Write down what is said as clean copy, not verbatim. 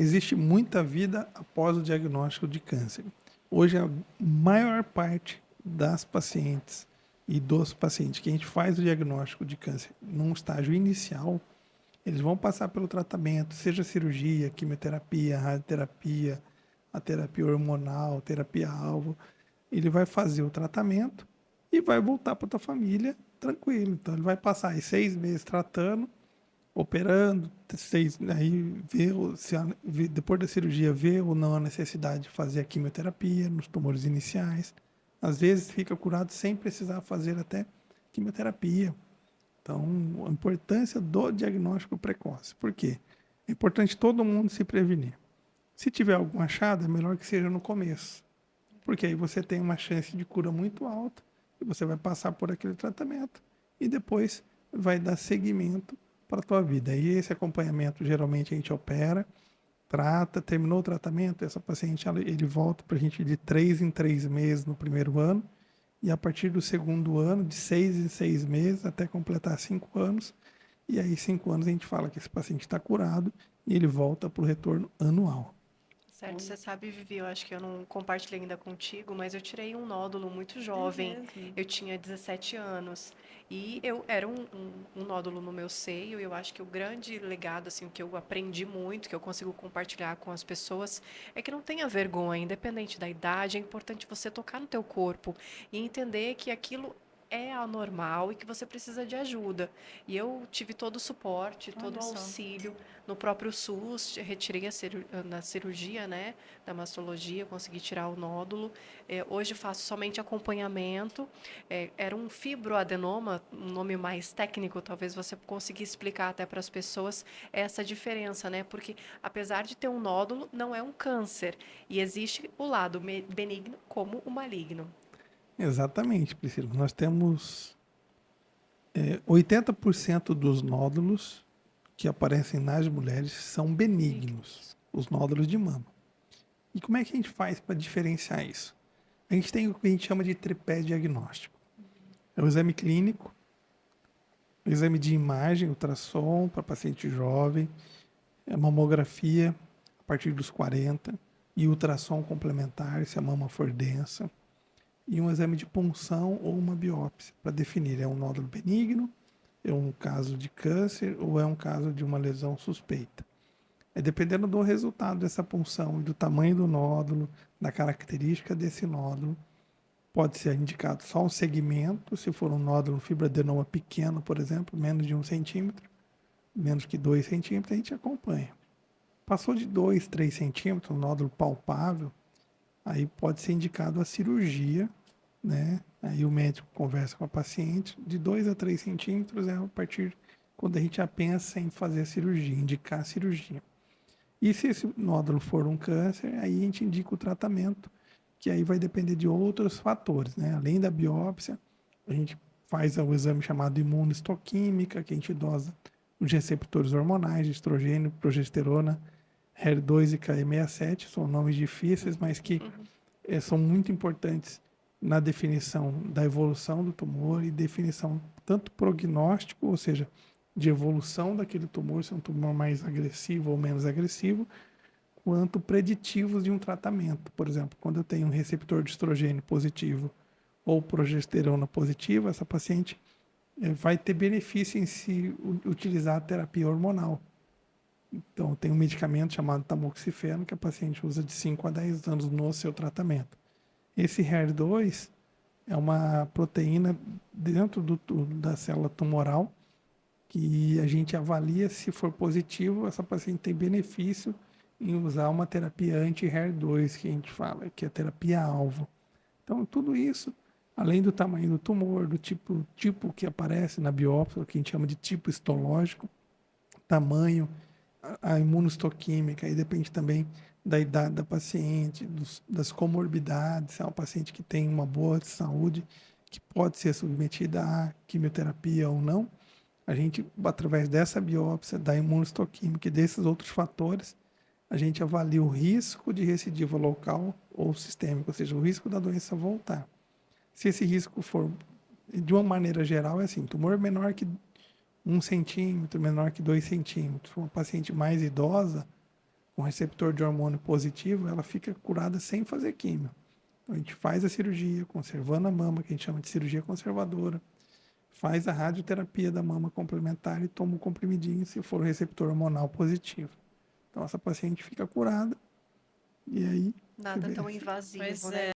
Existe muita vida após o diagnóstico de câncer. Hoje, a maior parte das pacientes e dos pacientes que a gente faz o diagnóstico de câncer num estágio inicial, eles vão passar pelo tratamento, seja cirurgia, quimioterapia, radioterapia, a terapia hormonal, terapia-alvo. Ele vai fazer o tratamento e vai voltar para a tua família tranquilo. Então, ele vai passar aí 6 meses tratando, operando, aí depois da cirurgia vê ou não a necessidade de fazer a quimioterapia nos tumores iniciais. Às vezes fica curado sem precisar fazer até quimioterapia. Então, a importância do diagnóstico precoce. Por quê? É importante todo mundo se prevenir. Se tiver algum achado, é melhor que seja no começo, porque aí você tem uma chance de cura muito alta e você vai passar por aquele tratamento e depois vai dar seguimento para a tua vida. E esse acompanhamento geralmente a gente opera, trata, terminou o tratamento, essa paciente ele volta para a gente de 3 em 3 meses no primeiro ano e a partir do segundo ano, de 6 em 6 meses até completar 5 anos. E aí, 5 anos, a gente fala que esse paciente está curado e ele volta para o retorno anual. Certo, você sabe, Vivi, eu acho que eu não compartilhei ainda contigo, mas eu tirei um nódulo muito É jovem. mesmo. Eu tinha 17 anos e eu era um nódulo no meu seio. E eu acho que o grande legado, assim, o que eu aprendi muito, que eu consigo compartilhar com as pessoas, é que não tenha vergonha, independente da idade. É importante você tocar no teu corpo e entender que aquilo é anormal e que você precisa de ajuda. E eu tive todo o suporte, todo Olha o só. auxílio no próprio SUS, retirei na cirurgia, né, da mastologia, consegui tirar o nódulo. Hoje faço somente acompanhamento. Era um fibroadenoma, um nome mais técnico, talvez você consiga explicar até para as pessoas essa diferença, né? Porque apesar de ter um nódulo, não é um câncer. E existe o lado benigno como o maligno. Exatamente, Priscila. Nós temos 80% dos nódulos que aparecem nas mulheres são benignos, Benignos. os nódulos de mama. E como é que a gente faz para diferenciar isso? A gente tem o que a gente chama de tripé diagnóstico. É o exame clínico, o exame de imagem, ultrassom para paciente jovem, a mamografia a partir dos 40 e ultrassom complementar se a mama for densa, e um exame de punção ou uma biópsia para definir é um nódulo benigno, é um caso de câncer ou é um caso de uma lesão suspeita. É dependendo do resultado dessa punção, do tamanho do nódulo, da característica desse nódulo, pode ser indicado só um segmento, se for um nódulo fibroadenoma pequeno, por exemplo, menos de 1 centímetro, menos que 2 centímetros, a gente acompanha. Passou de 2, 3 centímetros, um nódulo palpável, aí pode ser indicado a cirurgia, né? Aí o médico conversa com a paciente, de 2 a 3 centímetros é a partir quando a gente já pensa em fazer a cirurgia, indicar a cirurgia. E se esse nódulo for um câncer, aí a gente indica o tratamento, que aí vai depender de outros fatores, né? Além da biópsia, a gente faz o exame chamado imunohistoquímica, que a gente dosa os receptores hormonais, estrogênio, progesterona, HER2 e KE67, são nomes difíceis, mas que são muito importantes na definição da evolução do tumor e definição tanto prognóstico, ou seja, de evolução daquele tumor, se é um tumor mais agressivo ou menos agressivo, quanto preditivos de um tratamento. Por exemplo, quando eu tenho um receptor de estrogênio positivo ou progesterona positiva, essa paciente vai ter benefício em se utilizar a terapia hormonal. Então, tem um medicamento chamado tamoxifeno que a paciente usa de 5 a 10 anos no seu tratamento. Esse HER2 é uma proteína dentro da célula tumoral que a gente avalia se for positivo, essa paciente tem benefício em usar uma terapia anti-HER2, que a gente fala, que é a terapia-alvo. Então, tudo isso, além do tamanho do tumor, do tipo que aparece na biópsia, que a gente chama de tipo histológico, tamanho, a imunohistoquímica, aí depende também da idade da paciente, das comorbidades, se é uma paciente que tem uma boa saúde, que pode ser submetida à quimioterapia ou não, a gente, através dessa biópsia, da imunohistoquímica e desses outros fatores, a gente avalia o risco de recidiva local ou sistêmica, ou seja, o risco da doença voltar. Se esse risco for, de uma maneira geral, é assim, tumor menor que 1 centímetro, menor que 2 centímetros, uma paciente mais idosa, com receptor de hormônio positivo, ela fica curada sem fazer químio. Então, a gente faz a cirurgia, conservando a mama, que a gente chama de cirurgia conservadora, faz a radioterapia da mama complementar e toma um comprimidinho se for o receptor hormonal positivo. Então, essa paciente fica curada e aí Nada tão reverse. invasivo, Pois né?